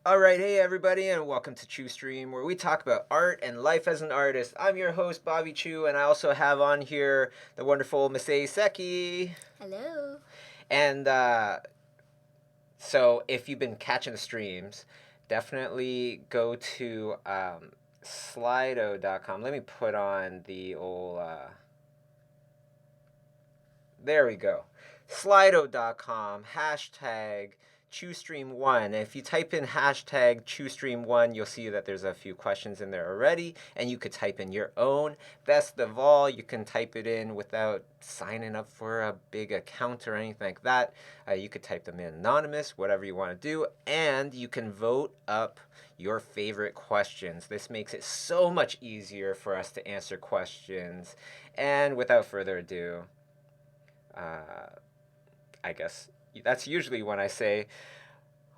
All right, hey everybody, and welcome to ChiuStream, where we talk about art and life as an artist. I'm your host, Bobby Chu, and I also have on here the wonderful Miss Seki. Hello. And so, if you've been catching the streams, definitely go to Slido.com. Let me put on the old. There we go. Slido.com, hashtag ChiuStream1. If you type in hashtag ChiuStream1, you'll see that there's a few questions in there already, and you could type in your own. Best of all, you can type it in without signing up for a big account or anything like that. You could type them in anonymous, whatever you want to do, and you can vote up your favorite questions. This makes it so much easier for us to answer questions. And without further ado, I guess that's usually when I say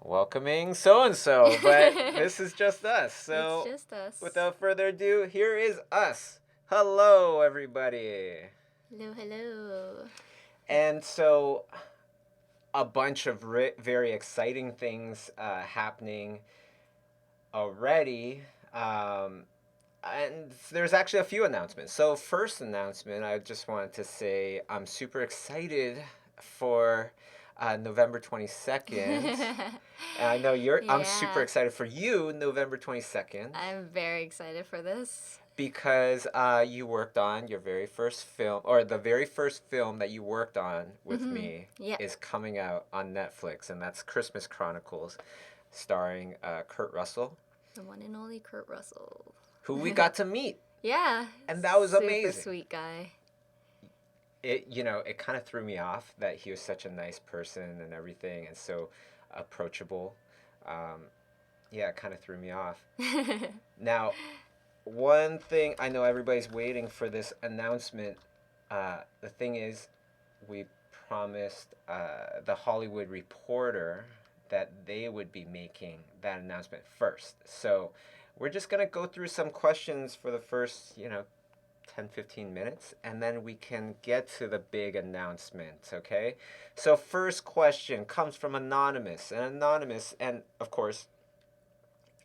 welcoming so and so, but this is just us. So, It's just us. without further ado, here is us. Hello, everybody. Hello. And so, a bunch of very exciting things happening already. And there's actually a few announcements. So, first announcement, I just wanted to say I'm super excited for November 22nd. And I know I'm super excited for you, November 22nd. I'm very excited for this. Because you worked on your very first film, or the very first film that you worked on with me is coming out on Netflix, and that's Christmas Chronicles, starring Kurt Russell. The one and only Kurt Russell. Who we got to meet. Yeah. And that was amazing. Super sweet guy. It kind of threw me off that he was such a nice person and everything, and so approachable. Yeah, it kind of threw me off. Now, one thing, I know everybody's waiting for this announcement. The thing is, we promised the Hollywood Reporter that they would be making that announcement first. So we're just going to go through some questions for the first, 10-15 minutes, and then we can get to the big announcement, okay? So first question comes from Anonymous. And of course,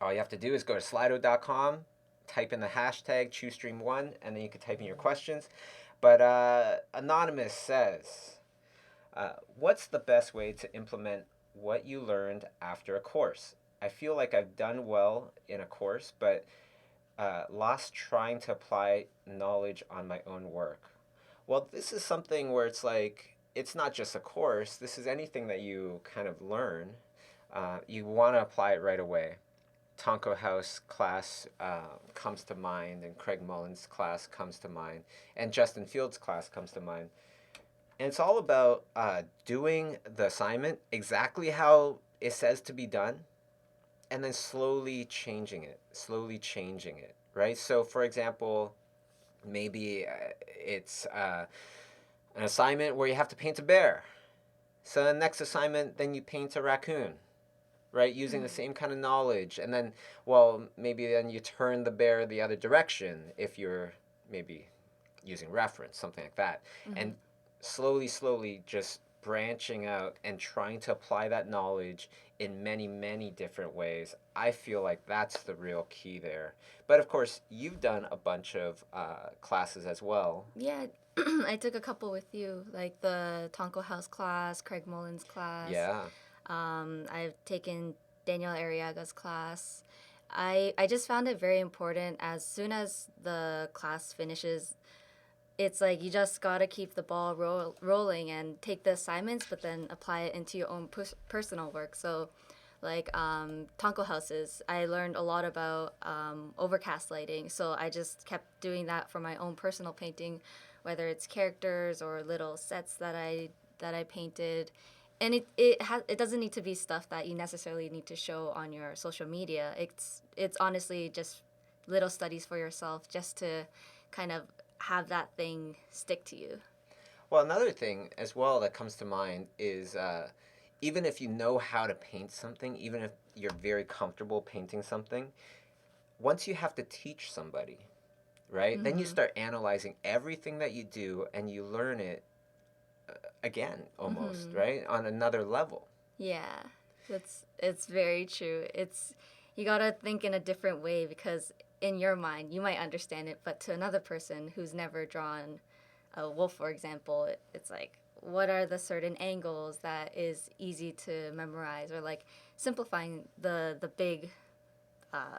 all you have to do is go to slido.com, type in the hashtag ChiuStream1, and then you can type in your questions. But Anonymous says, what's the best way to implement what you learned after a course? I feel like I've done well in a course, but lost trying to apply knowledge on my own work. Well, this is something where it's like, it's not just a course, this is anything that you kind of learn. You want to apply it right away. Tonko House class comes to mind, and Craig Mullen's class comes to mind, and Justin Field's class comes to mind. And it's all about doing the assignment exactly how it says to be done, and then slowly changing it, right? So, for example, maybe it's an assignment where you have to paint a bear. So, the next assignment, then you paint a raccoon, right? Using the same kind of knowledge. And then, well, maybe then you turn the bear the other direction if you're maybe using reference, something like that. And slowly just branching out and trying to apply that knowledge in many, many different ways. I feel like that's the real key there. But of course, you've done a bunch of classes as well. Yeah, I took a couple with you, like the Tonko House class, Craig Mullen's class. Yeah. I've taken Daniel Arriaga's class. I just found it very important. As soon as the class finishes, it's like you just gotta keep the ball rolling and take the assignments, but then apply it into your own personal work. So, like Tonko houses, I learned a lot about overcast lighting. So I just kept doing that for my own personal painting, whether it's characters or little sets that I painted. And it doesn't need to be stuff that you necessarily need to show on your social media. It's honestly just little studies for yourself, just to kind of have that thing stick to you. Well, another thing as well that comes to mind is even if you know how to paint something, even if you're very comfortable painting something, once you have to teach somebody, right? Then you start analyzing everything that you do and you learn it again almost, right? On another level. Yeah. It's very true. It's you gotta think in a different way because in your mind you might understand it, but to another person who's never drawn a wolf, for example, it's like what are the certain angles that is easy to memorize or like simplifying the big uh,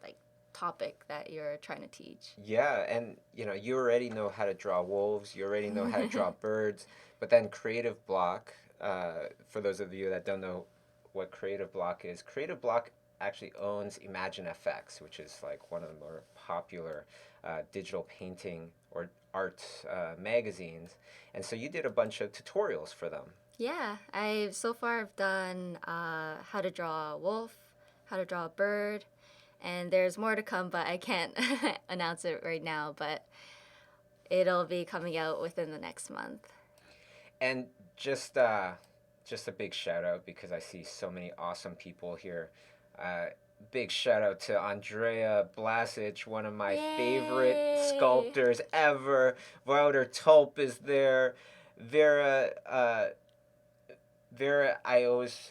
like topic that you're trying to teach. Yeah, and you already know how to draw wolves, you already know how to draw birds, but then creative block, for those of you that don't know what creative block is, creative block actually owns Imagine FX, which is like one of the more popular digital painting or art magazines. And so you did a bunch of tutorials for them. Yeah, I so far I've done how to draw a wolf, how to draw a bird, and there's more to come, but I can't announce it right now. But it'll be coming out within the next month. And just a big shout out because I see so many awesome people here. Uh, Big shout out to Andrea Blasic, one of my favorite Yay! sculptors ever. Wouter Tulp is there. Vera, Vera, I always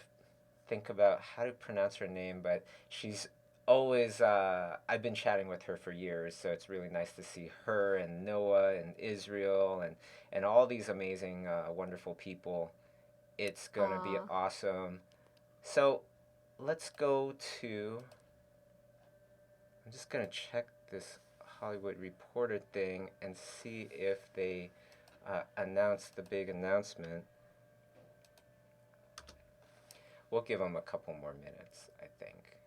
think about how to pronounce her name, but she's always. I've been chatting with her for years, so it's really nice to see her and Noah and Israel and all these amazing, wonderful people. It's gonna be Aw. awesome. So let's go to. I'm just gonna check this Hollywood Reporter thing and see if they announced the big announcement. We'll give them a couple more minutes, I think.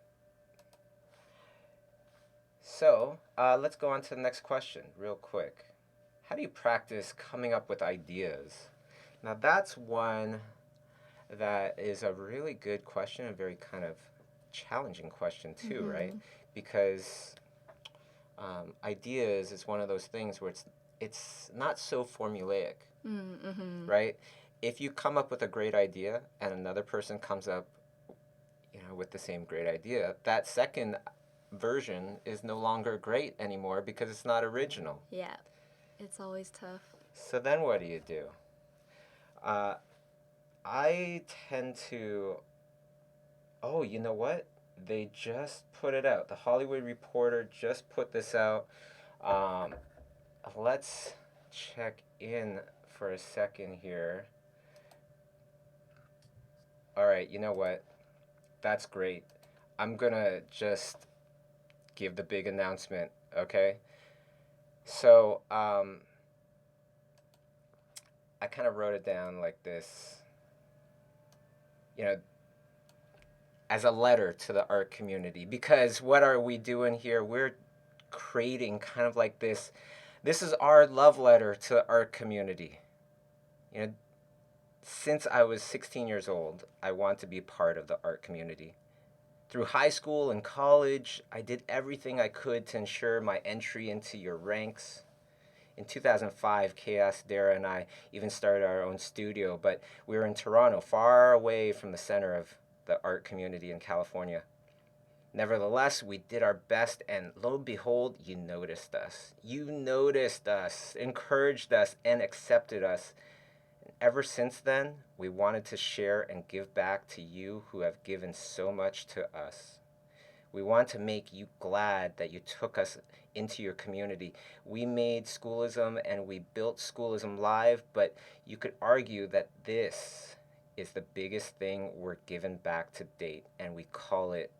So let's go on to the next question, real quick. How do you practice coming up with ideas? Now, that's one that is a really good question, a very kind of challenging question, too, right? Mm-hmm. Because ideas is one of those things where it's not so formulaic, Mm-hmm. right? If you come up with a great idea and another person comes up, with the same great idea, that second version is no longer great anymore because it's not original. Yeah, it's always tough. So then what do you do? Uh, I tend to. Oh, you know what? They just put it out. The Hollywood Reporter just put this out. Um, let's check in for a second here. All right, you know what? That's great. I'm gonna just give the big announcement, okay? So, I kind of wrote it down like this, you know, as a letter to the art community. Because what are we doing here? We're creating kind of like this. This is our love letter to the art community. You know, since I was 16 years old, I want to be part of the art community. Through high school and college, I did everything I could to ensure my entry into your ranks. In 2005, Chaos, Dara, and I even started our own studio, but we were in Toronto, far away from the center of the art community in California. Nevertheless, we did our best, and lo and behold, you noticed us. You noticed us, encouraged us, and accepted us. And ever since then, we wanted to share and give back to you who have given so much to us. We want to make you glad that you took us into your community. We made schoolism and we built schoolism live, but you could argue that this is the biggest thing we're given back to date, and we call it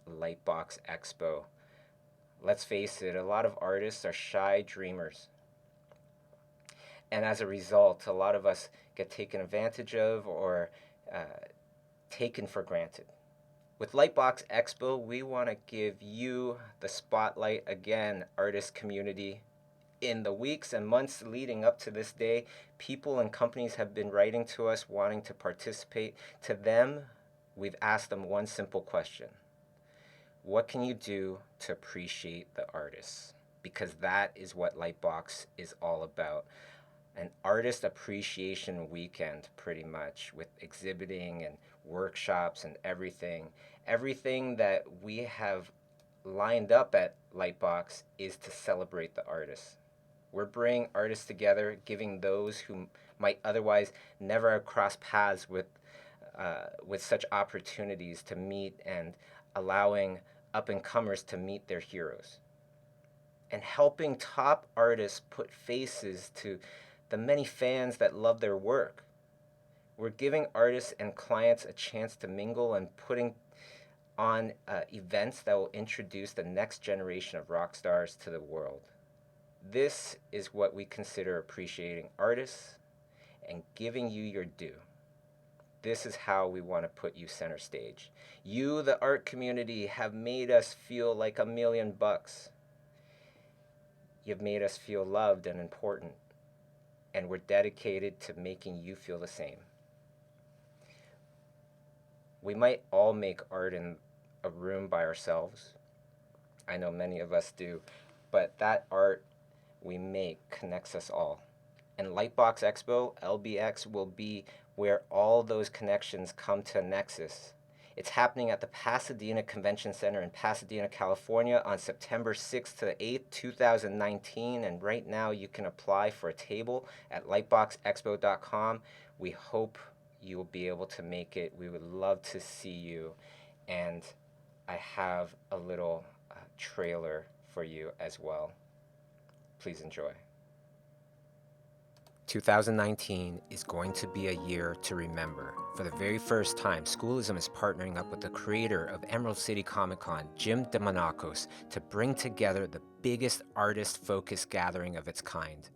Lightbox Expo. Let's face it, a lot of artists are shy dreamers. And as a result, a lot of us get taken advantage of or taken for granted. With Lightbox Expo, we want to give you the spotlight again, artist community. In the weeks and months leading up to this day, people and companies have been writing to us wanting to participate. To them, we've asked them one simple question: what can you do to appreciate the artists? Because that is what Lightbox is all about. An artist appreciation weekend, pretty much, with exhibiting and workshops and everything. Everything that we have lined up at Lightbox is to celebrate the artists. We're bringing artists together, giving those who might otherwise never cross paths with with such opportunities to meet and allowing up and comers to meet their heroes, and helping top artists put faces to the many fans that love their work. We're giving artists and clients a chance to mingle and putting on events that will introduce the next generation of rock stars to the world. This is what we consider appreciating artists and giving you your due. This is how we want to put you center stage. You, the art community, have made us feel like $1,000,000. You've made us feel loved and important, and we're dedicated to making you feel the same. We might all make art in a room by ourselves. I know many of us do, but that art we make connects us all. And Lightbox Expo, LBX, will be where all those connections come to a nexus. It's happening at the Pasadena Convention Center in Pasadena, California on September 6th to the 8th, 2019. And right now you can apply for a table at lightboxexpo.com. We hope you will be able to make it. We would love to see you. And I have a little trailer for you as well. Please enjoy. 2019 is going to be a year to remember. For the very first time, Schoolism is partnering up with the creator of Emerald City Comic Con, Jim DeMonacos, to bring together the biggest artist-focused gathering of its kind.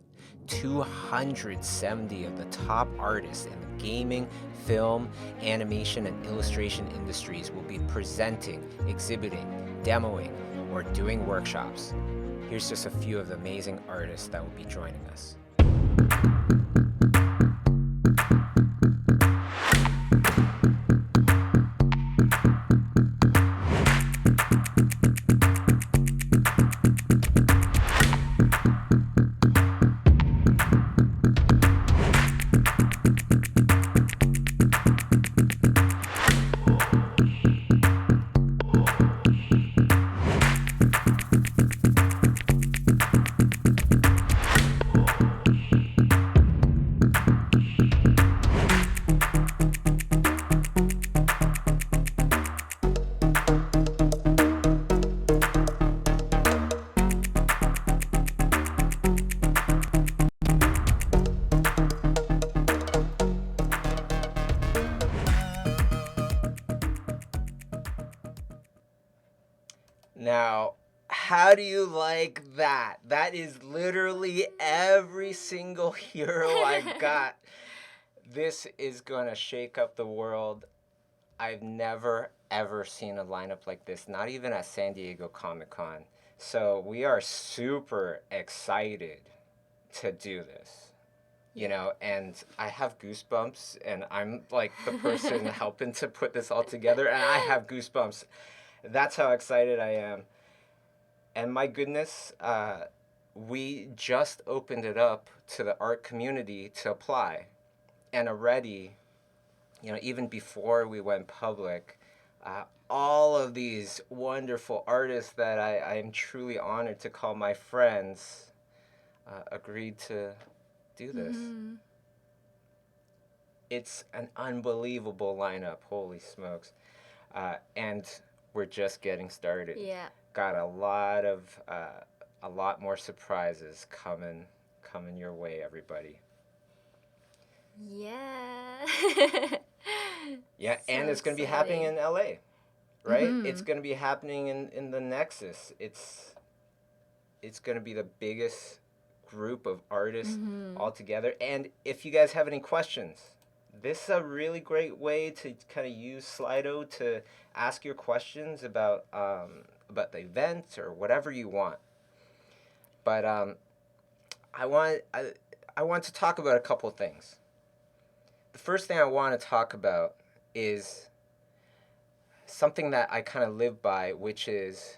270 of the top artists in the gaming, film, animation, and illustration industries will be presenting, exhibiting, demoing, or doing workshops. Here's just a few of the amazing artists that will be joining us. Now, how do you like that? That is literally every single hero I got. This is going to shake up the world. I've never, ever seen a lineup like this, not even at San Diego Comic-Con. So we are super excited to do this. You know, and I have goosebumps, and I'm like the person helping to put this all together, and I have goosebumps. That's how excited I am. And my goodness, we just opened it up to the art community to apply. And already, you know, even before we went public, all of these wonderful artists that I am truly honored to call my friends agreed to do this. Mm-hmm. It's an unbelievable lineup. Holy smokes. And we're just getting started. Yeah. Got a lot more surprises coming your way, everybody. Yeah. Yeah, so and it's going to be happening in LA, right? Mm-hmm. It's going to be happening in the Nexus. It's going to be the biggest group of artists all together. And if you guys have any questions, this is a really great way to kind of use Slido to ask your questions about the event or whatever you want. But I want to talk about a couple things. The first thing I want to talk about is something that I kind of live by, which is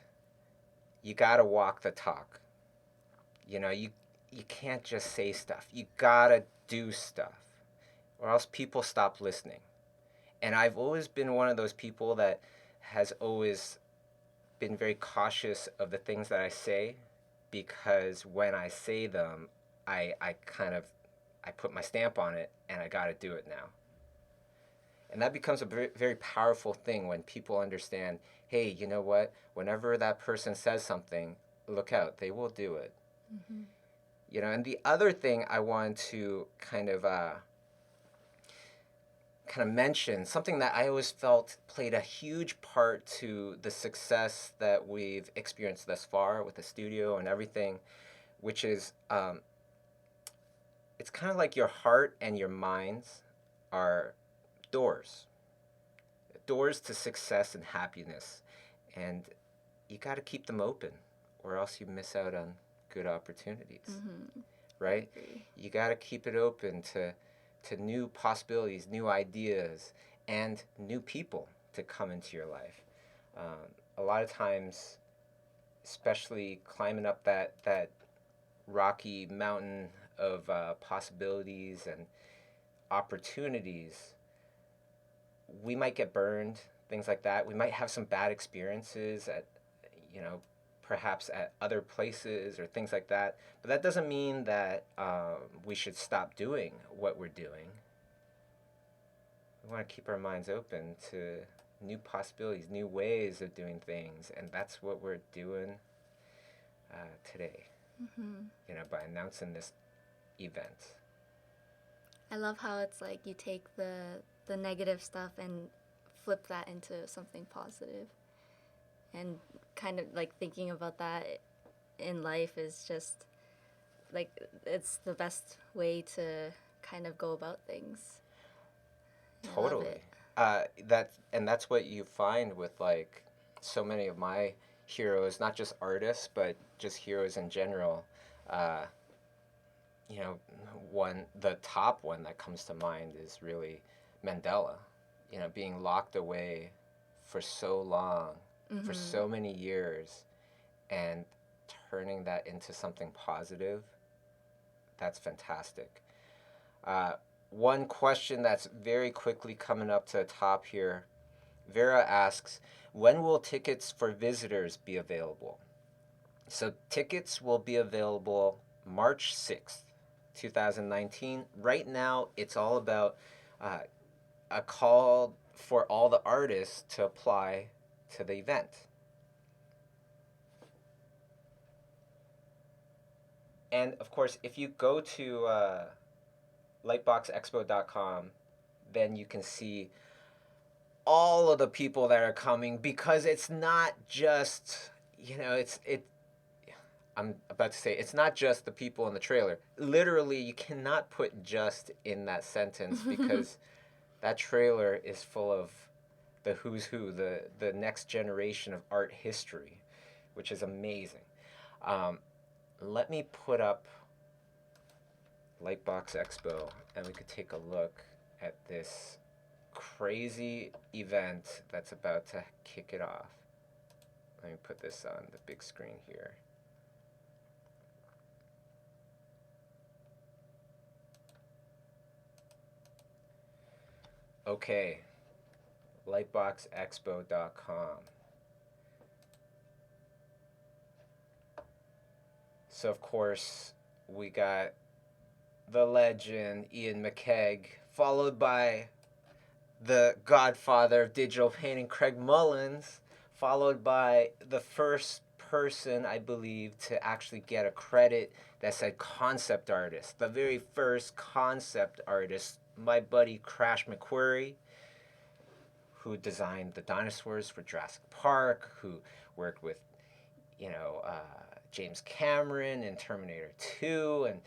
you got to walk the talk. You know, you can't just say stuff. You got to do stuff, or else people stop listening. And I've always been one of those people that has always been very cautious of the things that I say, because when I say them, I put my stamp on it, and I got to do it now. And that becomes a very, very powerful thing when people understand, hey, you know what? Whenever that person says something, look out, they will do it. Mm-hmm. You know, and the other thing I want to kind of mention, something that I always felt played a huge part to the success that we've experienced thus far with the studio and everything, which is it's kind of like your heart and your minds are doors, doors to success and happiness. And you got to keep them open or else you miss out on good opportunities, Mm-hmm. I right? agree. You got to keep it open to new possibilities, new ideas, and new people to come into your life. A lot of times, especially climbing up that rocky mountain of possibilities and opportunities, we might get burned, things like that. We might have some bad experiences at, you know, perhaps at other places or things like that. But that doesn't mean that we should stop doing what we're doing. We want to keep our minds open to new possibilities, new ways of doing things, and that's what we're doing today. Mm-hmm. You know, by announcing this event. I love how it's like you take the negative stuff and flip that into something positive. And kind of like thinking about that in life is just like it's the best way to kind of go about things. I love Totally. it. That's what you find with like so many of my heroes, not just artists, but just heroes in general. Uh, you know, the top one that comes to mind is really Mandela. You know, being locked away for so long, for Mm-hmm. so many years, and turning that into something positive. That's fantastic. Uh, One question that's very quickly coming up to the top here. Vera asks, when will tickets for visitors be available? So tickets will be available March 6th, 2019. Right now, it's all about uh, a call for all the artists to apply to the event. And of course, if you go to lightboxexpo.com, then you can see all of the people that are coming because it's not just, you know, I'm about to say it's not just the people in the trailer. Literally, you cannot put just in that sentence because that trailer is full of the who's who, the next generation of art history, which is amazing. Um, Let me put up Lightbox Expo and we could take a look at this crazy event that's about to kick it off. Let me put this on the big screen here. Okay, lightboxexpo.com. So, of course, we got the legend Ian McKeag, followed by the godfather of digital painting, Craig Mullins, followed by the first person, I believe, to actually get a credit that said concept artist. The very first concept artist, my buddy Crash McQuarrie, who designed the dinosaurs for Jurassic Park, who worked with, you know, James Cameron in Terminator 2, and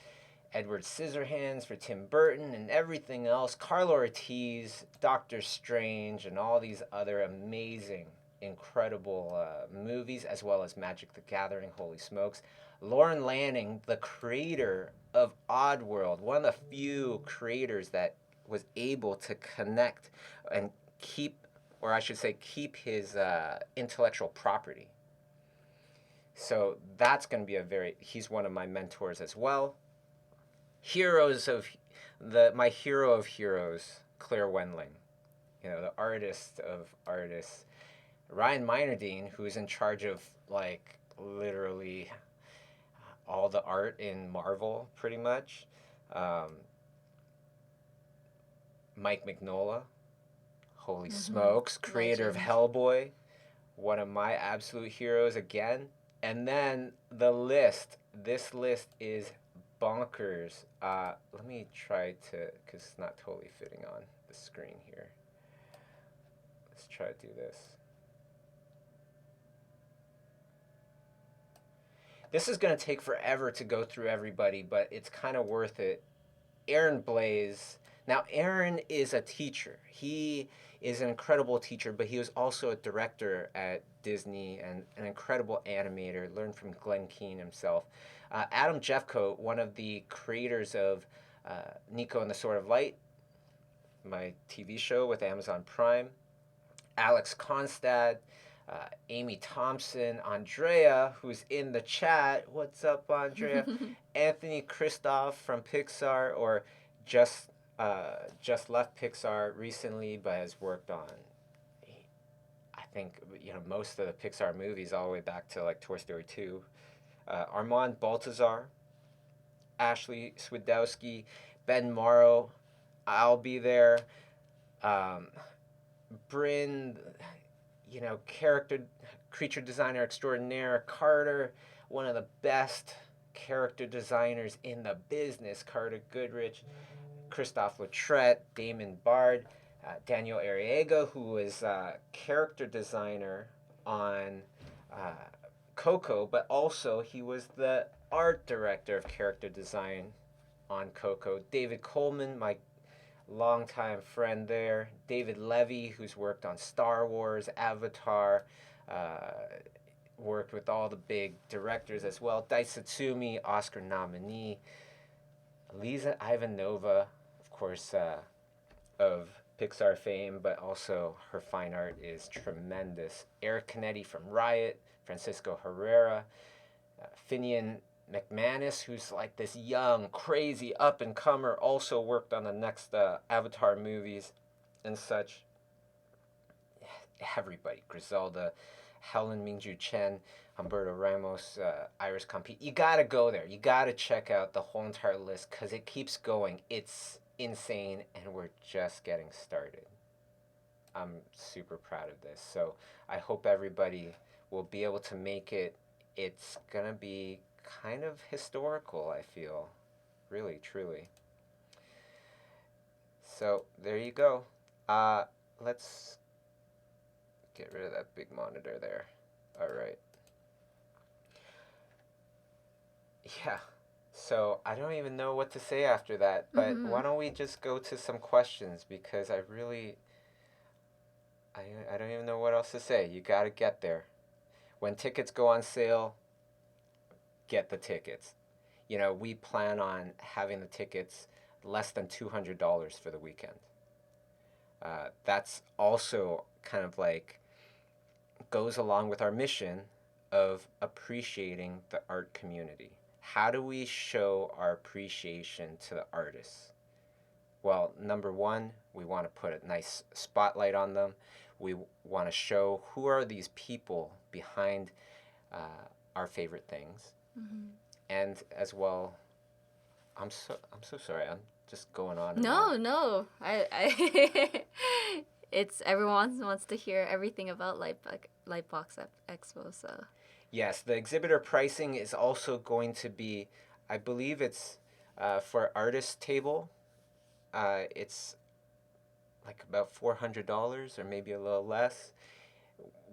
Edward Scissorhands for Tim Burton and everything else. Carlo Ortiz, Doctor Strange, and all these other amazing, incredible movies, as well as Magic the Gathering, holy smokes. Lauren Lanning, the creator of Oddworld, one of the few creators that was able to connect and keep, or I should say, keep his intellectual property. So that's going to be he's one of my mentors as well. Heroes of my hero of heroes, Claire Wendling, you know, the artist of artists. Ryan Meinerding, who's in charge of like literally all the art in Marvel, pretty much. Um, Mike Mignola, Holy Mm-hmm. smokes, creator of Legend. Hellboy, one of my absolute heroes again. And then the list. This list is bonkers. Let me try to, because it's not totally fitting on the screen here. Let's try to do this. This is going to take forever to go through everybody, but it's kind of worth it. Aaron Blaze. Now, Aaron is a teacher. He is an incredible teacher, but he was also a director at Disney and an incredible animator. Learned from Glenn Keane himself. Adam Jeffcoat, one of the creators of Nico and the Sword of Light, my TV show with Amazon Prime. Alex Konstad, Amy Thompson, Andrea, who's in the chat. What's up, Andrea? Anthony Kristoff from Pixar, or just just left Pixar recently, but has worked on, I think, most of the Pixar movies all the way back to like Toy Story 2. Armand Baltazar, Ashley Swidowski, Ben Morrow. I'll be there. Um, Bryn, character creature designer extraordinaire. Carter, one of the best character designers in the business. Carter Goodrich, Christophe Lautrette, Damon Bard, Daniel Arriaga, who is character designer on uh, Coco, but also he was the art director of character design on Coco. David Coleman, my longtime friend there. David Levy, who's worked on Star Wars, Avatar, uh, worked with all the big directors as well. Dai Satsumi, Oscar nominee. Lisa Ivanova, of course, of Pixar fame, but also her fine art is tremendous. Eric Canetti from Riot, Francisco Herrera, Finian McManus, who's like this young, crazy up and comer, also worked on the next Avatar movies and such. Everybody, Griselda, Helen Mingju Chen, Humberto Ramos, Iris Compete. You gotta go there. You gotta check out the whole entire list because it keeps going. It's insane, and we're just getting started. I'm super proud of this. So I hope everybody will be able to make it. It's gonna be kind of historical, I feel. Really, truly. So there you go. Let's get rid of that big monitor there. All right. Yeah. So I don't even know what to say after that, but Mm-hmm. why don't we just go to some questions because I really I don't even know what else to say. You got to get there. When tickets go on sale, get the tickets. We plan on having the tickets less than $200 for the weekend. That's also kind of like goes along with our mission of appreciating the art community. How do we show our appreciation to the artists? Well, number one, we want to put a nice spotlight on them. We want to show who are these people behind our favorite things, Mm-hmm. and as well, I'm so sorry. I'm just going on and on. No, no. I it's everyone wants to hear everything about Lightbox Expo, so. Yes, the exhibitor pricing is also going to be, I believe it's for artist table. It's like about $400 or maybe a little less.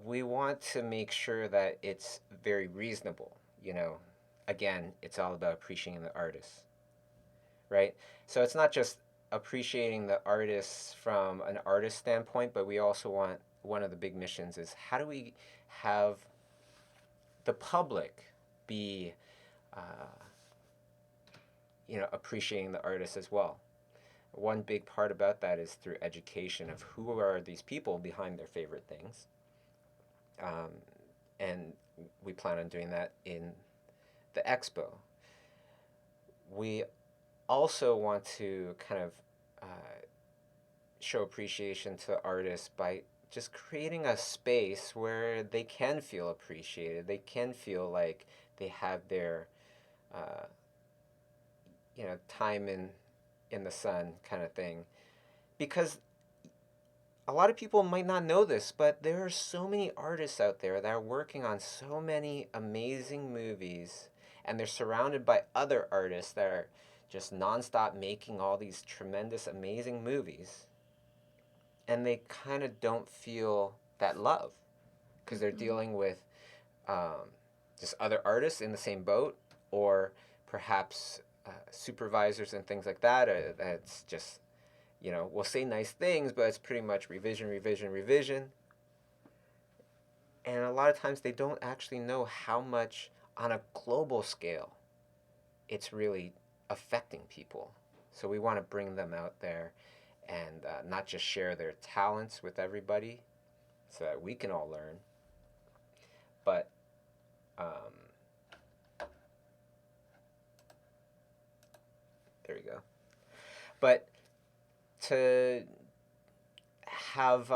We want to make sure that it's very reasonable. Again, it's all about appreciating the artists, right? So it's not just appreciating the artists from an artist standpoint, but we also want one of the big missions is how do we have the public be, uh, appreciating the artists as well. One big part about that is through education of who are these people behind their favorite things. Um, and we plan on doing that in the expo. We also want to kind of show appreciation to artists by just creating a space where they can feel appreciated. They can feel like they have their, uh, time in the sun kind of thing. Because a lot of people might not know this, but there are so many artists out there that are working on so many amazing movies, and they're surrounded by other artists that are just nonstop making all these tremendous, amazing movies, and they kind of don't feel that love because they're Mm-hmm. dealing with um, just other artists in the same boat, or perhaps supervisors and things like that. That's just, we'll say nice things, but it's pretty much revision, revision, revision. And a lot of times they don't actually know how much on a global scale it's really affecting people. So we want to bring them out there and not just share their talents with everybody so that we can all learn, but um, there we go. But to have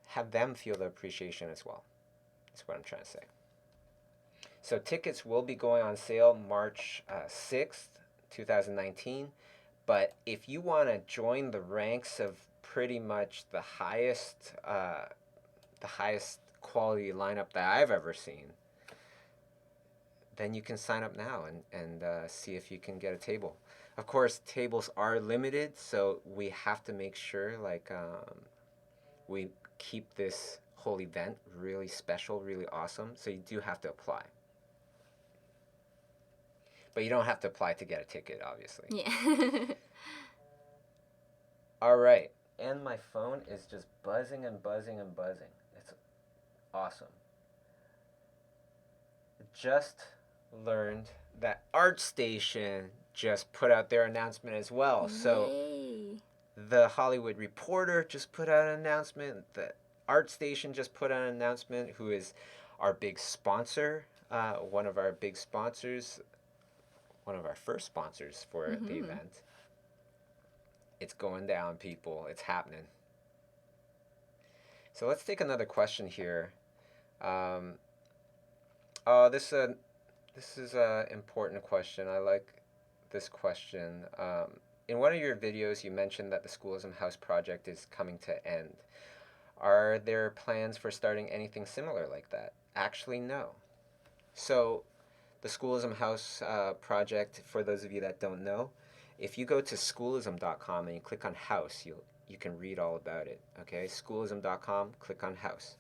have them feel the appreciation as well. That's what I'm trying to say. So tickets will be going on sale March 6th, 2019. But if you want to join the ranks of pretty much the highest quality lineup that I've ever seen, then you can sign up now and see if you can get a table. Of course, tables are limited, so we have to make sure we keep this whole event really special, really awesome. So you do have to apply. But you don't have to apply to get a ticket, obviously. Yeah. All right. And my phone is just buzzing and buzzing and buzzing. It's awesome. Just learned that ArtStation just put out their announcement as well. So Yay. the Hollywood Reporter just put out an announcement. The ArtStation just put out an announcement, who is our big sponsor, one of our big sponsors, one of our first sponsors for the Mm-hmm. event. It's going down, people. It's happening. So let's take another question here. Um, oh, this is a important question. I like this question. In one of your videos, you mentioned that the Schoolism House project is coming to end. Are there plans for starting anything similar like that? Actually, no. So, the Schoolism House project, for those of you that don't know, if you go to schoolism.com and you click on House, you can read all about it. Okay, schoolism.com, click on House.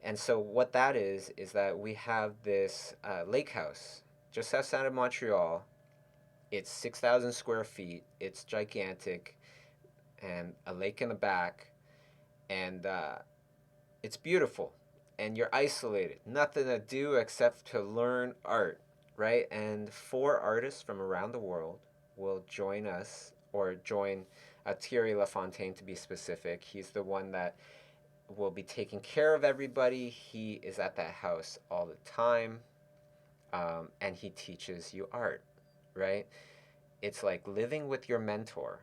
And so what that is that we have this lake house just outside of Montreal. It's 6,000 square feet. It's gigantic, and a lake in the back, and it's beautiful. And you're isolated, nothing to do except to learn art, right? And 4 artists from around the world will join us, or join Thierry Lafontaine to be specific. He's the one that will be taking care of everybody. He is at that house all the time, and he teaches you art, right? It's like living with your mentor,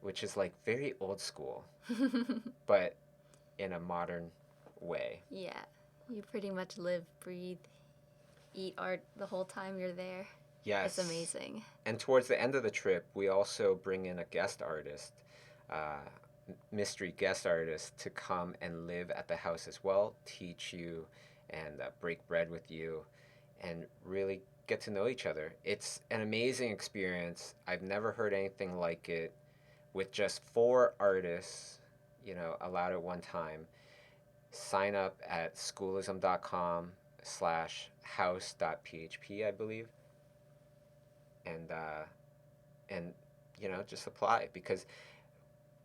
which is like very old school, but in a modern way. Yeah. You pretty much live, breathe, eat art the whole time you're there. Yes. It's amazing. And towards the end of the trip, we also bring in a guest artist, uh, mystery guest artist, to come and live at the house as well, teach you and break bread with you, and really get to know each other. It's an amazing experience. I've never heard anything like it, with just 4 artists, allowed at one time. Sign up at schoolism.com/house.php, I believe, and and just apply, because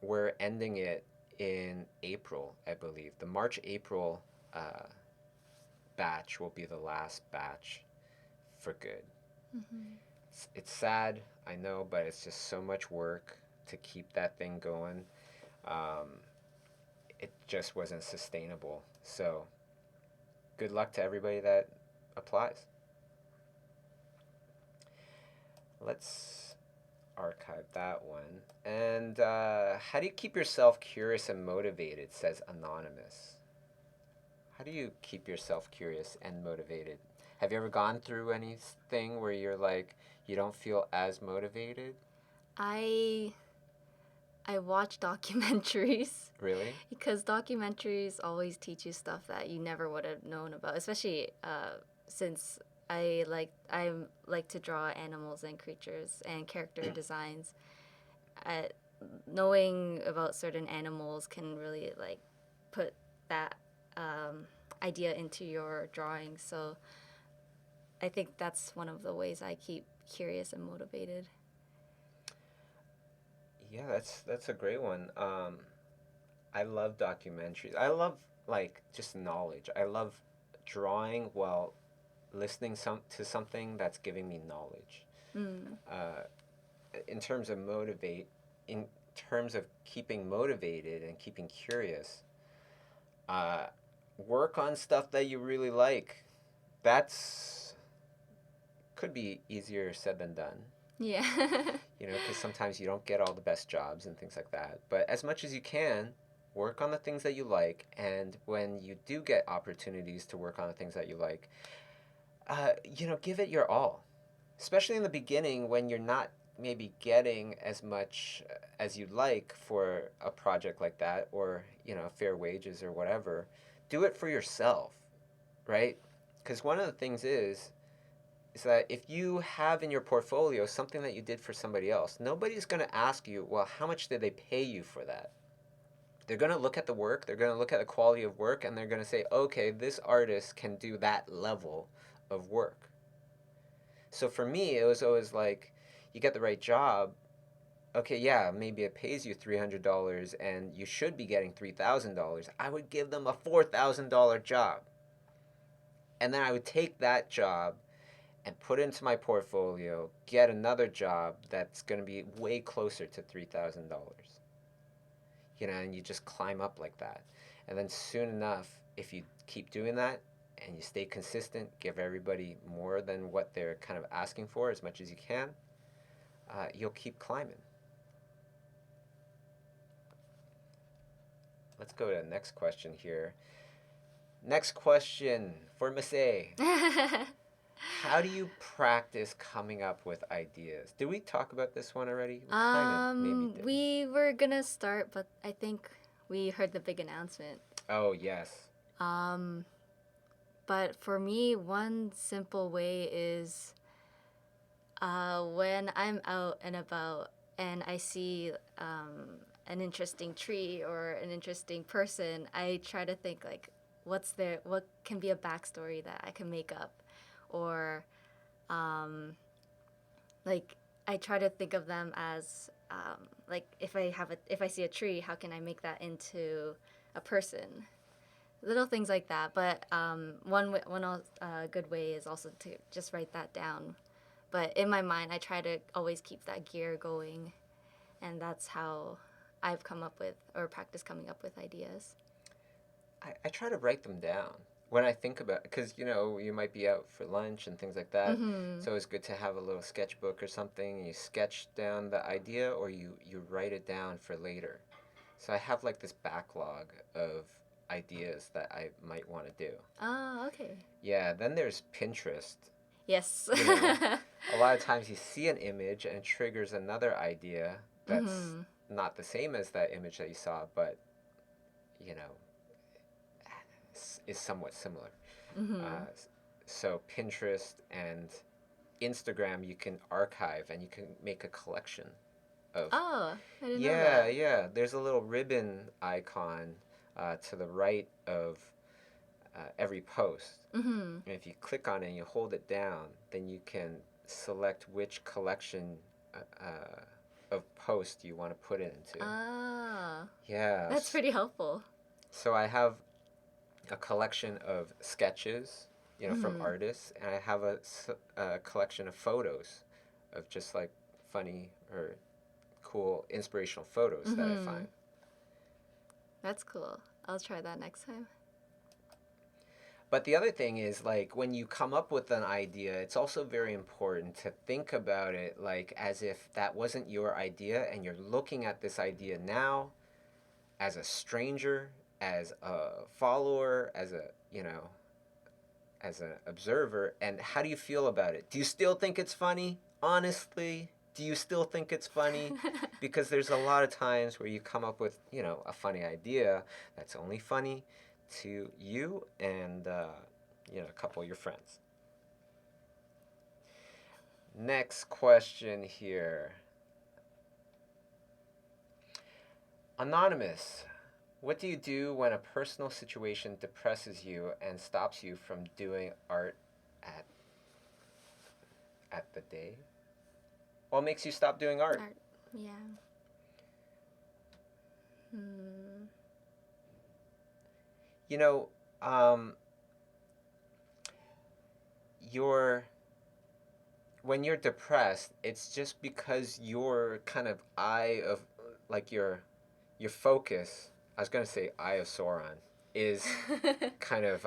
we're ending it in April, I believe. The March-April batch will be the last batch for good. Mm-hmm. It's sad, I know, but it's just so much work to keep that thing going. Um, it just wasn't sustainable. So, good luck to everybody that applies. Let's archive that one. And how do you keep yourself curious and motivated, says Anonymous. How do you keep yourself curious and motivated? Have you ever gone through anything where you're like, you don't feel as motivated? I I watch documentaries Really? because documentaries always teach you stuff that you never would have known about, especially since I like to draw animals and creatures and character designs. Uh, Knowing about certain animals can really like put that idea into your drawing. So I think that's one of the ways I keep curious and motivated. Yeah, that's a great one. I love documentaries. I love like just knowledge. I love drawing while listening to something that's giving me knowledge. Mm. Uh, in terms of in terms of keeping motivated and keeping curious, uh, work on stuff that you really like. That's could be easier said than done. Yeah. Because sometimes you don't get all the best jobs and things like that. But as much as you can, work on the things that you like. And when you do get opportunities to work on the things that you like, give it your all. Especially in the beginning when you're not maybe getting as much as you'd like for a project like that or, fair wages or whatever. Do it for yourself, right? Because one of the things is that if you have in your portfolio something that you did for somebody else, nobody's going to ask you, well, how much did they pay you for that? They're going to look at the work, they're going to look at the quality of work, and they're going to say, okay, this artist can do that level of work. So for me, it was always like, you get the right job, okay, yeah, maybe it pays you $300 and you should be getting $3,000. I would give them a $4,000 job. And then I would take that job and put it into my portfolio, get another job that's going to be way closer to $3,000. And you just climb up like that. And then soon enough, if you keep doing that and you stay consistent, give everybody more than what they're kind of asking for as much as you can, you'll keep climbing. Let's go to the next question here. Next question for Miss A. How do you practice coming up with ideas? Did we talk about this one already? We kind of maybe did. We were gonna start, but I think we heard the big announcement. Oh, yes. But for me, one simple way is when I'm out and about and I see an interesting tree or an interesting person, I try to think like, what can be a backstory that I can make up, or like I try to think of them as like if I see a tree, how can I make that into a person? Little things like that. But one good way is also to just write that down. But in my mind, I try to always keep that gear going, and that's how I've come up with or practice coming up with ideas. I try to write them down when I think about it, because you might be out for lunch and things like that. Mm-hmm. It's always good to have a little sketchbook or something, and you sketch down the idea or you write it down for later. So I have like this backlog of ideas that I might want to do. Oh, okay. Yeah, then there's Pinterest. Yes. A lot of times you see an image and it triggers another idea that's Mm-hmm. not the same as that image that you saw, but you know is somewhat similar. Mm-hmm. Uh, so Pinterest and Instagram, you can archive and you can make a collection of. Oh, I didn't know Yeah, that. yeah. There's a little ribbon icon to the right of every post. Mm-hmm. And if you click on it and you hold it down, then you can select which collection of posts you want to put it into. Ah, Yeah. that's pretty helpful. So I have a collection of sketches, from Mm-hmm. artists, and I have a collection of photos of just like funny or cool inspirational photos that I Mm-hmm. find. That's cool. I'll try that next time. But the other thing is, like, when you come up with an idea, it's also very important to think about it like as if that wasn't your idea and you're looking at this idea now as a stranger, as a follower, as an observer. And how do you feel about it? Do you still think it's funny? Honestly, do you still think it's funny? Because there's a lot of times where you come up with, a funny idea that's only funny to you and, a couple of your friends. Next question here. Anonymous, what do you do when a personal situation depresses you and stops you from doing art at the day? What makes you stop doing art? Art. Yeah. You know, you're when you're depressed, it's just because your kind of eye of like your focus. I was gonna say eye of Sauron is kind of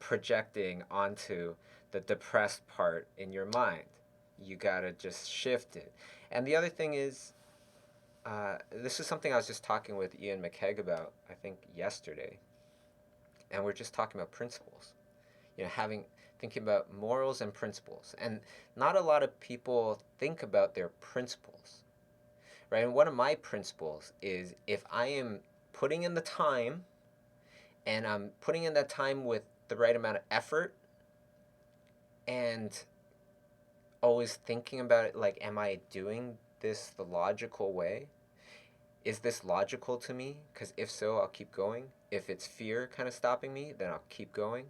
projecting onto the depressed part in your mind. You gotta just shift it. And the other thing is, this is something I was just talking with Ian McKegg about, I think yesterday, and we're just talking about principles. Thinking about morals and principles, and not a lot of people think about their principles, right? And one of my principles is if I am putting in the time, and I'm putting in that time with the right amount of effort, and always thinking about it like, am I doing this the logical way? Is this logical to me? Because if so, I'll keep going. If it's fear kind of stopping me, then I'll keep going.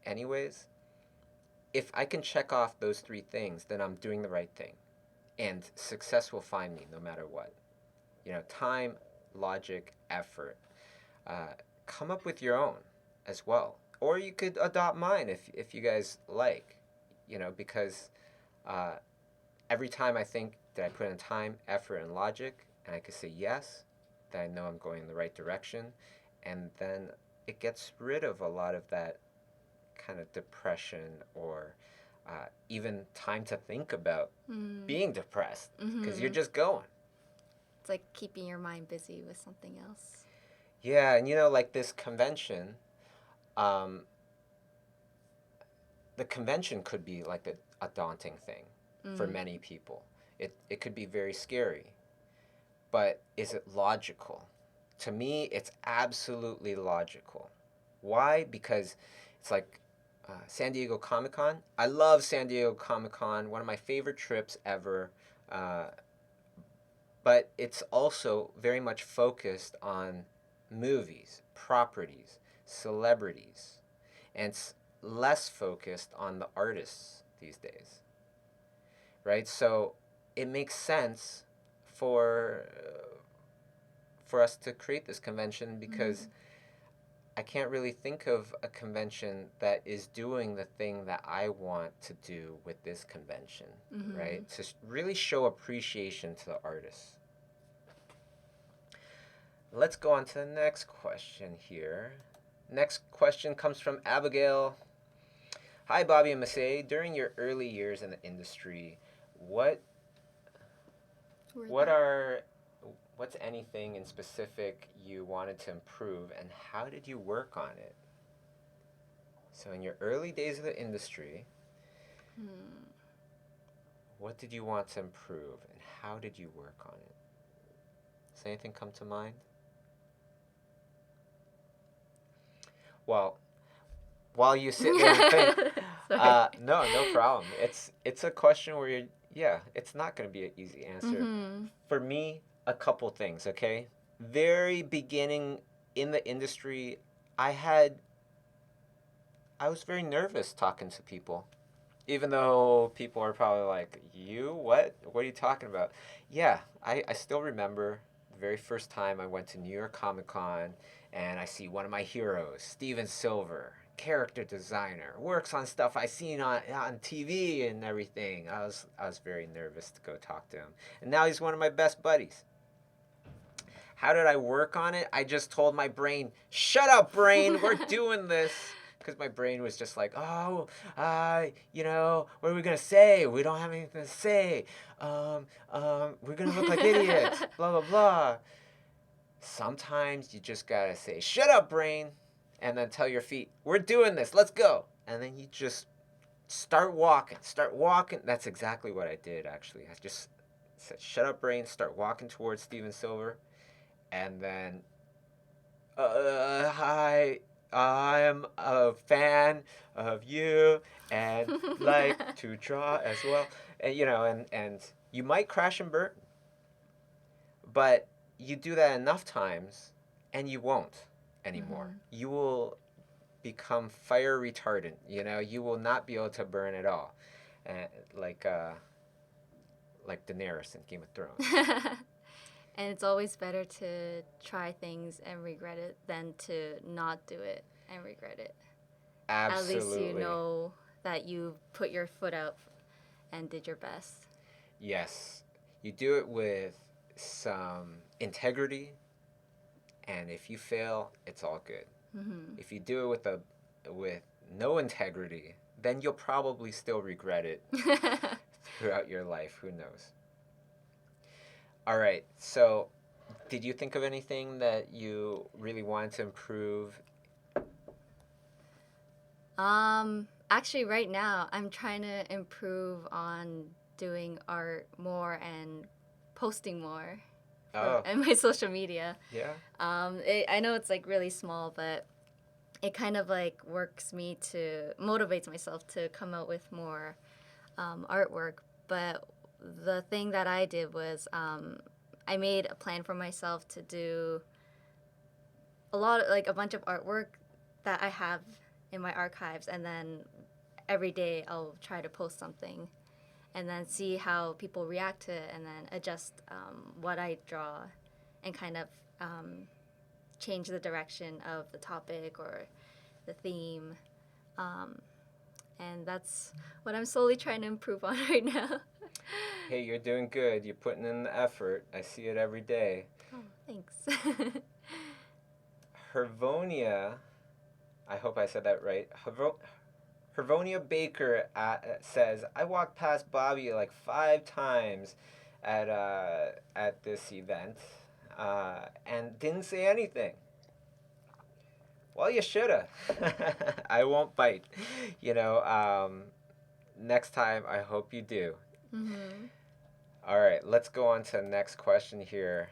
Anyways, if I can check off those three things, then I'm doing the right thing. And success will find me no matter what. Time, logic, effort. Come up with your own as well. Or you could adopt mine if you guys like. Because every time I think, did I put in time, effort, and logic, and I could say yes, then I know I'm going in the right direction. And then it gets rid of a lot of that kind of depression or even time to think about being depressed, because you're just going. It's like keeping your mind busy with something else. Yeah, and like this convention, the convention could be like a daunting thing for many people. It could be very scary. But is it logical? To me, it's absolutely logical. Why? Because it's like San Diego Comic-Con. I love San Diego Comic-Con, one of my favorite trips ever. But it's also very much focused on movies, properties, celebrities, and it's less focused on the artists these days, right? So it makes sense for us to create this convention because I can't really think of a convention that is doing the thing that I want to do with this convention, right? To really show appreciation to the artists. Let's go on to the next question here. Next question comes from Abigail. Hi, Bobby and Masay. During your early years in the industry, what's anything in specific you wanted to improve, and how did you work on it? So in your early days of the industry, what did you want to improve, and how did you work on it? Does anything come to mind? Well, while you sit there and think, no problem. It's a question where it's not going to be an easy answer. For me, a couple things, okay? Very beginning in the industry, I was very nervous talking to people. Even though people are probably like, you? What? What are you talking about? Yeah, I still remember the very first time I went to New York Comic Con and I see one of my heroes, Steven Silver, character designer, works on stuff I seen on TV and everything. I was very nervous to go talk to him. And now he's one of my best buddies. How did I work on it? I just told my brain, shut up, brain, we're doing this. Because my brain was just like, what are we going to say? We don't have anything to say. We're going to look like idiots, blah, blah, blah. Sometimes you just got to say, shut up, brain, and then tell your feet, we're doing this, let's go. And then you just start walking, start walking. That's exactly what I did, actually. I just said, shut up, brain, start walking towards Steven Silver. And then, hi, I'm a fan of you and like to draw as well. And, and you might crash and burn, but you do that enough times and you won't anymore. You will become fire retardant. You will not be able to burn at all, and like Daenerys in Game of Thrones. And it's always better to try things and regret it than to not do it and regret it. Absolutely. At least you know that you put your foot out and did your best. Yes, you do it with some integrity, and if you fail, it's all good. If you do it with no integrity, then you'll probably still regret it throughout your life. Who knows? All right. So, did you think of anything that you really wanted to improve? Actually, right now, I'm trying to improve on doing art more and posting more in my social media. Yeah. I know it's like really small, but it kind of like motivates myself to come out with more artwork. But the thing that I did was I made a plan for myself to do a bunch of artwork that I have in my archives, and then every day I'll try to post something and then see how people react to it and then adjust what I draw and kind of change the direction of the topic or the theme. And that's what I'm slowly trying to improve on right now. Hey, you're doing good. You're putting in the effort. I see it every day. Oh, thanks. Hervonia, I hope I said that right. Hervonia Baker says, I walked past Bobby like 5 times at this event and didn't say anything. Well, you shoulda. I won't bite. Next time, I hope you do. Mm-hmm. All right, let's go on to the next question here.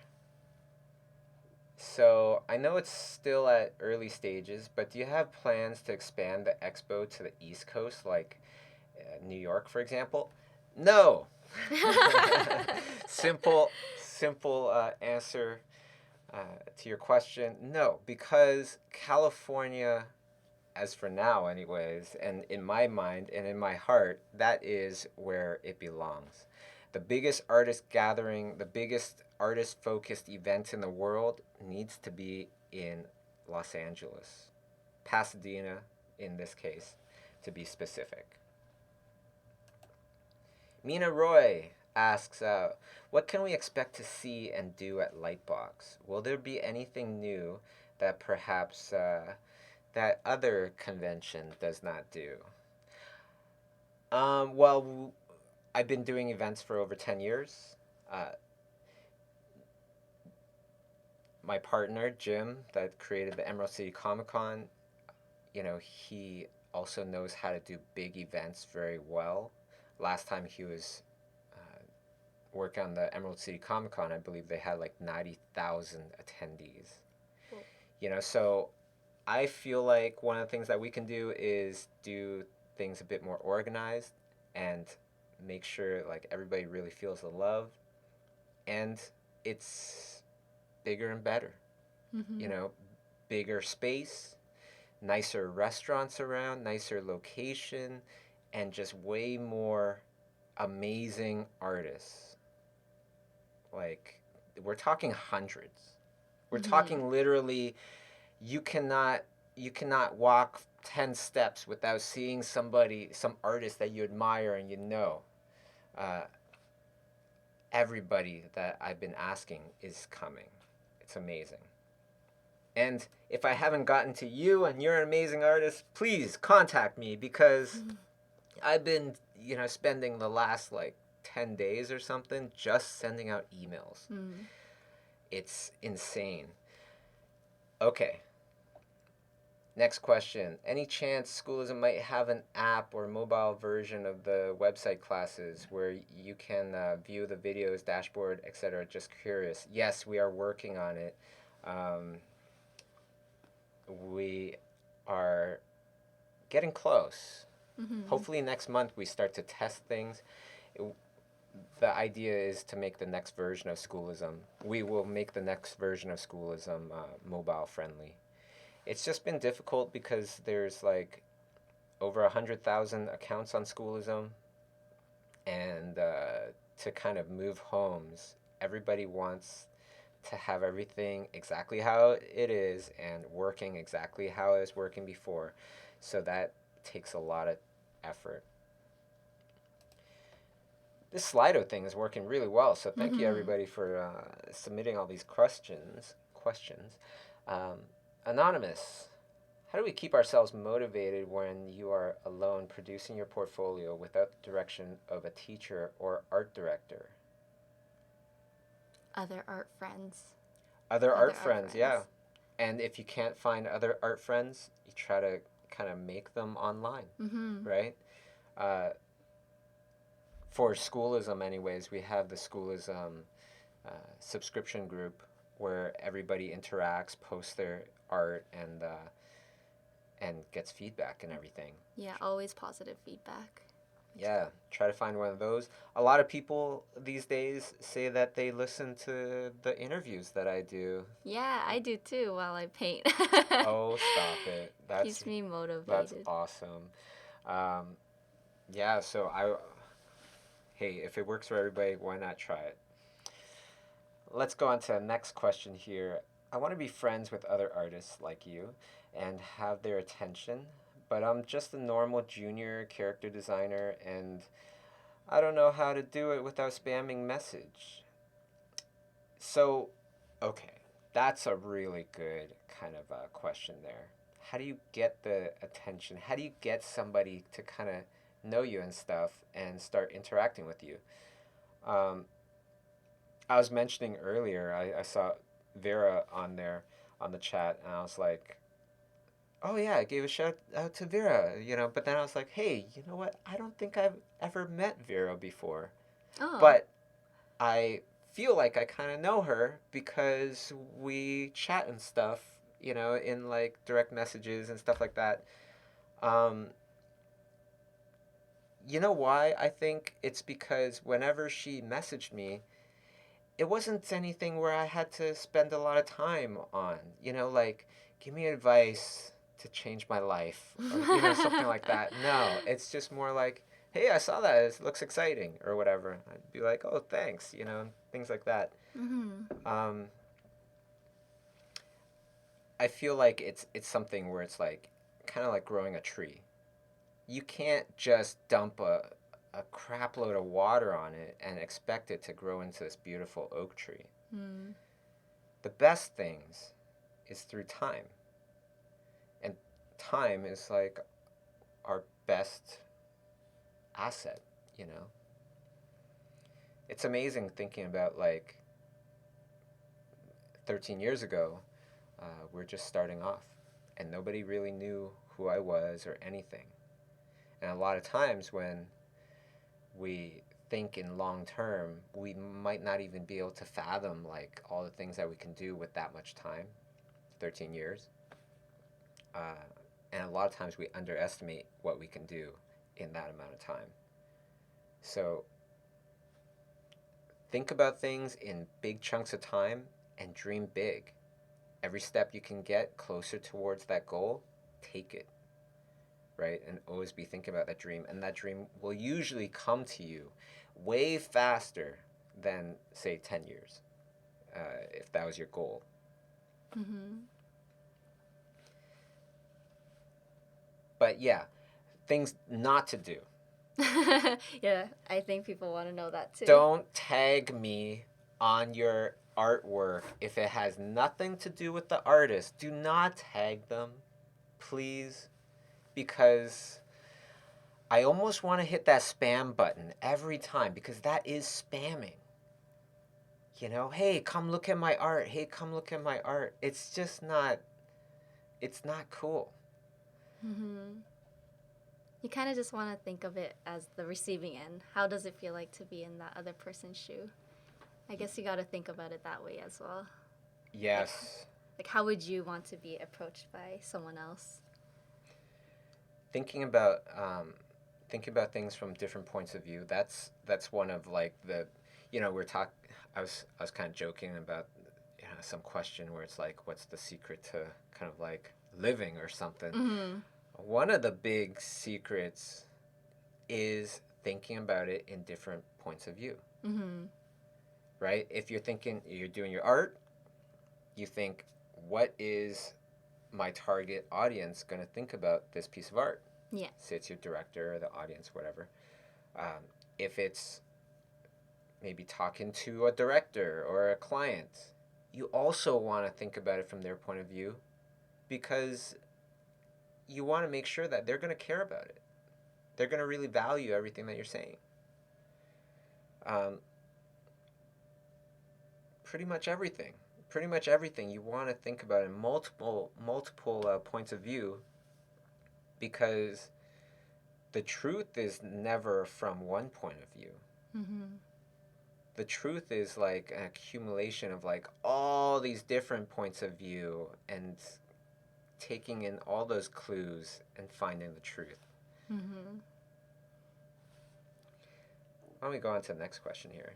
So, I know it's still at early stages, but do you have plans to expand the expo to the East Coast, like New York, for example? No. simple answer to your question. No, because California, as for now, anyways, and in my mind and in my heart, that is where it belongs. The biggest artist gathering, the biggest artist focused event in the world needs to be in Los Angeles, Pasadena in this case, to be specific. Mina Roy asks, what can we expect to see and do at Lightbox? Will there be anything new that perhaps that other convention does not do? Well, I've been doing events for over 10 years. My partner, Jim, that created the Emerald City Comic Con, he also knows how to do big events very well. Last time he was working on the Emerald City Comic Con, I believe they had like 90,000 attendees. Cool. So I feel like one of the things that we can do is do things a bit more organized and make sure like everybody really feels the love, and it's bigger and better. Mm-hmm. Bigger space, nicer restaurants around, nicer location, and just way more amazing artists. Like, we're talking hundreds. We're mm-hmm. talking literally, you cannot walk 10 steps without seeing some artist that you admire and everybody that I've been asking is coming. It's amazing. And if I haven't gotten to you and you're an amazing artist, please contact me, because mm-hmm. I've been, spending the last like 10 days or something just sending out emails. Mm-hmm. It's insane. Okay. Next question. Any chance Schoolism might have an app or mobile version of the website classes where you can view the videos, dashboard, etc.? Just curious. Yes, we are working on it. Um, we are getting close. Mm-hmm. Hopefully, next month we start to test things. It- the idea is to make the next version of Schoolism. We will make the next version of Schoolism mobile friendly. It's just been difficult because there's like over 100,000 accounts on Schoolism, and to kind of move homes, everybody wants to have everything exactly how it is and working exactly how it was working before. So that takes a lot of effort. This Slido thing is working really well. So thank you Mm-hmm. everybody for submitting all these questions. Um, Anonymous, how do we keep ourselves motivated when you are alone producing your portfolio without the direction of a teacher or art director? Other art friends. Other Other art art friends, yeah. friends. And if you can't find other art friends, you try to kind of make them online, Mm-hmm. right? Uh, for Schoolism, anyways, we have the Schoolism subscription group where everybody interacts, posts their art, and gets feedback and everything. Yeah, always positive feedback. Yeah, try to find one of those. A lot of people these days say that they listen to the interviews that I do. Yeah, I do too while I paint. Oh, stop it. Keeps me That's motivated. awesome. Um, yeah, so hey, if it works for everybody, why not try it? Let's go on to the next question here. I want to be friends with other artists like you and have their attention, but I'm just a normal junior character designer and I don't know how to do it without spamming message. So, okay, that's a really good kind of question there. How do you get the attention? How do you get somebody to kind of know you and stuff and start interacting with you? Um, I was mentioning earlier, I saw Vera on there on the chat, and I was like, oh yeah, I gave a shout out to Vera, but then I was like, hey, you know what? I don't think I've ever met Vera before. Oh. But I feel like I kind of know her because we chat and stuff, in like direct messages and stuff like that. Um, you know why? I think it's because whenever she messaged me, it wasn't anything where I had to spend a lot of time on, like, give me advice to change my life or, something like that. No, it's just more like, hey, I saw that. It looks exciting or whatever. I'd be like, oh, thanks, things like that. Mm-hmm. Um, I feel like it's something where it's like kind of like growing a tree. You can't just dump a crap load of water on it and expect it to grow into this beautiful oak tree. Mm. The best things is through time. And time is like our best asset, you know? It's amazing thinking about like 13 years ago, we're just starting off and nobody really knew who I was or anything. And a lot of times when we think in long term, we might not even be able to fathom like all the things that we can do with that much time, 13 years. Uh, and a lot of times we underestimate what we can do in that amount of time. So think about things in big chunks of time and dream big. Every step you can get closer towards that goal, take it, right? And always be thinking about that dream. And that dream will usually come to you way faster than, say, 10 years, if that was your goal. Mm-hmm. But yeah, things not to do. Yeah, I think people want to know that too. Don't tag me on your artwork if it has nothing to do with the artist. Do not tag them, please, because I almost want to hit that spam button every time because that is spamming. Hey, come look at my art. Hey, come look at my art. It's just not, it's not cool. Mm-hmm. You kind of just want to think of it as the receiving end. How does it feel like to be in that other person's shoe? I guess you got to think about it that way as well. Yes. Like how would you want to be approached by someone else? Thinking about thinking about things from different points of view. That's one of like the, we're talk. I was kind of joking about some question where it's like, what's the secret to kind of like living or something. Mm-hmm. One of the big secrets is thinking about it in different points of view. Mm-hmm. Right? If you're thinking you're doing your art, you think, what is my target audience going to think about this piece of art? Yeah. Say it's your director or the audience, whatever. If it's maybe talking to a director or a client, you also want to think about it from their point of view, because you want to make sure that they're going to care about it. They're going to really value everything that you're saying. Um, pretty much everything. Pretty much everything you want to think about in multiple points of view, because the truth is never from one point of view. Mm-hmm. The truth is like an accumulation of like all these different points of view and taking in all those clues and finding the truth. Mm-hmm. Why don't we go on to the next question here?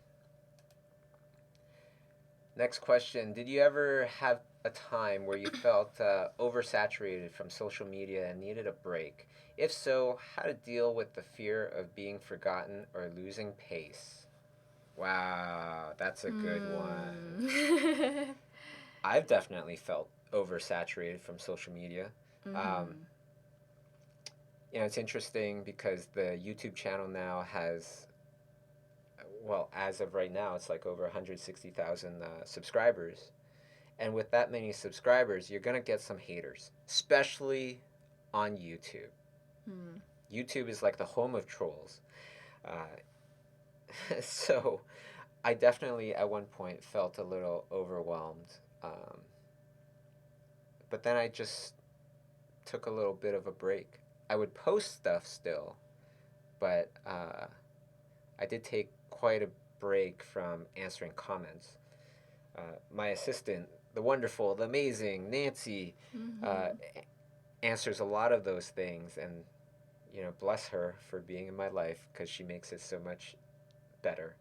Next question. Did you ever have a time where you felt oversaturated from social media and needed a break? If so, how to deal with the fear of being forgotten or losing pace? Wow, that's a good one. Mm. I've definitely felt oversaturated from social media. Um, Mm-hmm. it's interesting because the YouTube channel now has, well, as of right now, it's like over 160,000 subscribers. And with that many subscribers, you're going to get some haters, especially on YouTube. Mm. YouTube is like the home of trolls. Uh, so I definitely at one point felt a little overwhelmed. But then I just took a little bit of a break. I would post stuff still, but I did take quite a break from answering comments. My assistant, the wonderful, the amazing Nancy, uh, Mm-hmm. answers a lot of those things, and bless her for being in my life because she makes it so much better.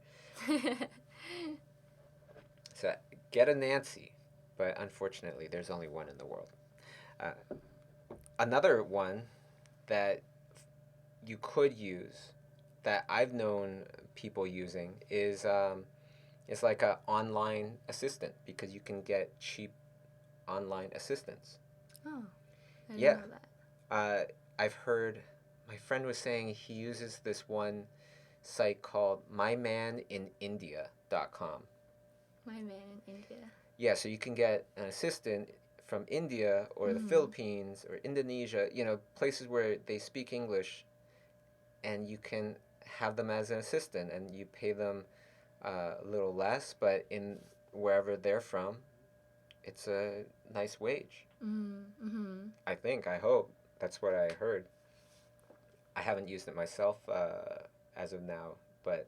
So get a Nancy, but unfortunately, there's only one in the world. Uh, Another one that you could use that I've known people using is it's like a online assistant, because you can get cheap online assistants. Oh, I didn't Yeah, know that. uh, I've heard my friend was saying he uses this one site called mymaninIndia.com. My man in India. Yeah, so you can get an assistant from India or the Mm-hmm. Philippines or Indonesia, places where they speak English, and you can have them as an assistant, and you pay them a little less, but in wherever they're from, it's a nice wage. Mm-hmm. I hope. That's what I heard. I haven't used it myself as of now, but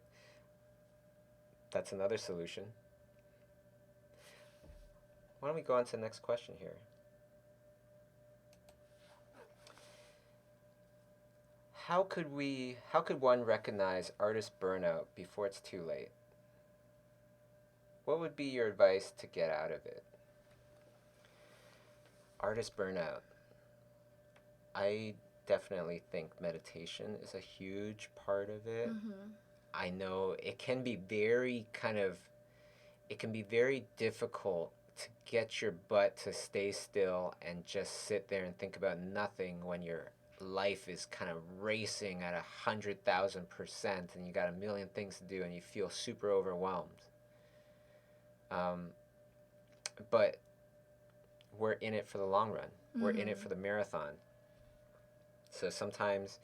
that's another solution. Why don't we go on to the next question here? How could one recognize artist burnout before it's too late? What would be your advice to get out of it? Artist burnout. I definitely think meditation is a huge part of it. Mm-hmm. I know it can be very difficult to get your butt to stay still and just sit there and think about nothing when your life is kind of racing at 100,000% and you got a million things to do and you feel super overwhelmed. Um, but we're in it for the long run. We're in it Mm-hmm. for the marathon. So sometimes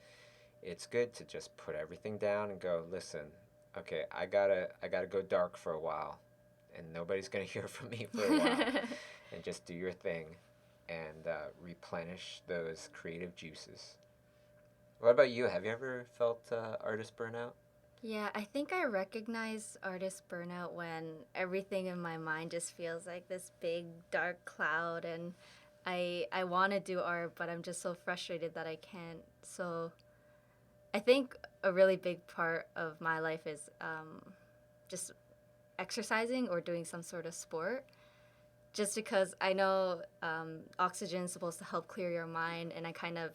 it's good to just put everything down and go, listen, okay, I gotta go dark for a while, and nobody's gonna hear from me for a while, and just do your thing. and replenish those creative juices. What about you? Have you ever felt artist burnout? Yeah, I think I recognize artist burnout when everything in my mind just feels like this big dark cloud, and I want to do art, but I'm just so frustrated that I can't. So I think a really big part of my life is just exercising or doing some sort of sport. Just because I know oxygen is supposed to help clear your mind, and I kind of,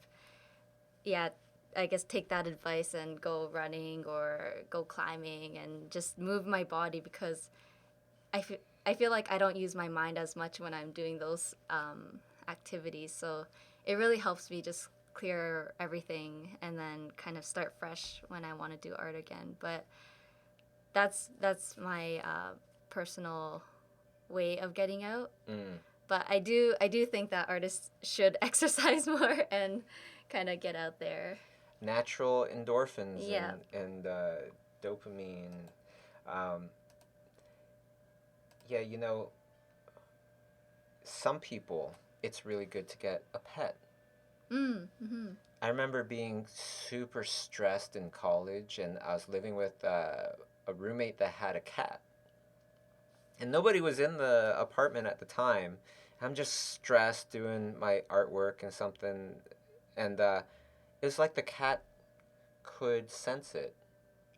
yeah, I guess take that advice and go running or go climbing and just move my body because I feel like I don't use my mind as much when I'm doing those activities. So it really helps me just clear everything and then kind of start fresh when I want to do art again. But that's my personal way of getting out. Mm. But I do think that artists should exercise more and kind of get out there. Natural endorphins Yeah. and dopamine. Um, yeah, some people, it's really good to get a pet. Mm-hmm. I remember being super stressed in college, and I was living with a roommate that had a cat. And nobody was in the apartment at the time. I'm just stressed doing my artwork and something. And it was like the cat could sense it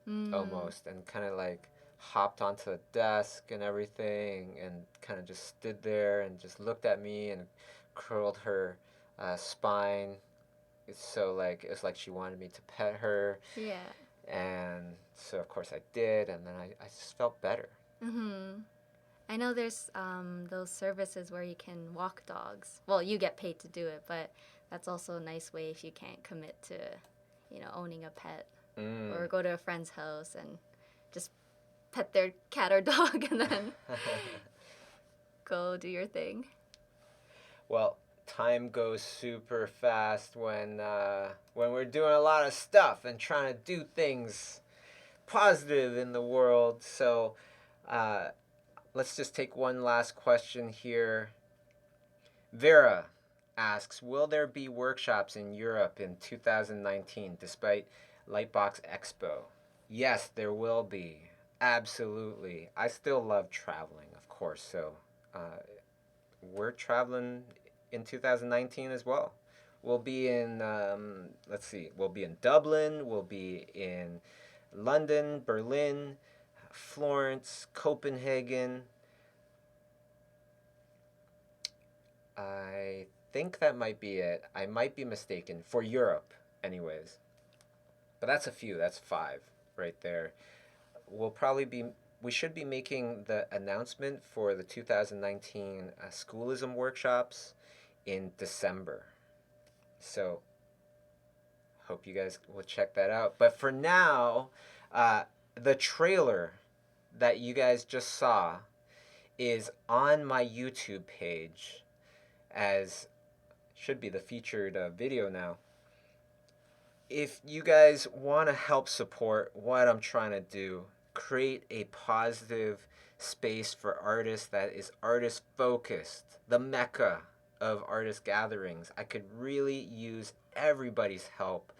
Mm. almost and kind of like hopped onto the desk and everything and kind of just stood there and just looked at me and curled her spine. So like it's like she wanted me to pet her, Yeah. and so of course I did, and then I just felt better. Mm-hmm. I know there's those services where you can walk dogs. Well, you get paid to do it, but that's also a nice way if you can't commit to, owning a pet Mm. or go to a friend's house and just pet their cat or dog and then go do your thing. Well, time goes super fast when we're doing a lot of stuff and trying to do things positive in the world. So, uh, let's just take one last question here. Vera asks, will there be workshops in Europe in 2019 despite Lightbox Expo? Yes, there will be. Absolutely. I still love traveling, of course. So, uh, we're traveling in 2019 as well. We'll be in, let's see, we'll be in Dublin, we'll be in London, Berlin, Florence, Copenhagen. I think that might be it. I might be mistaken. For Europe, anyways. But that's a few, that's five right there. We'll probably be we should be making the announcement for the 2019 schoolism workshops in December. So, hope you guys will check that out. But for now, the trailer that you guys just saw is on my YouTube page as should be the featured video now. If you guys want to help support what I'm trying to do, create a positive space for artists that is artist focused, the mecca of artist gatherings, I could really use everybody's help.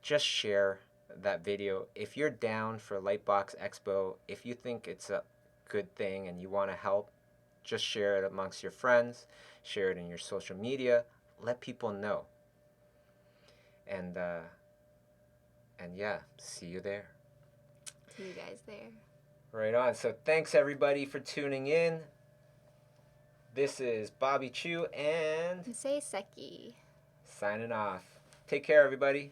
Just share that video. If you're down for Lightbox Expo, if you think it's a good thing and you want to help, just share it amongst your friends, share it in your social media, let people know. And yeah, see you there. See you guys there. Right on. So thanks everybody for tuning in. This is Bobby Chiu and Say Seki. signing off. Take care, everybody.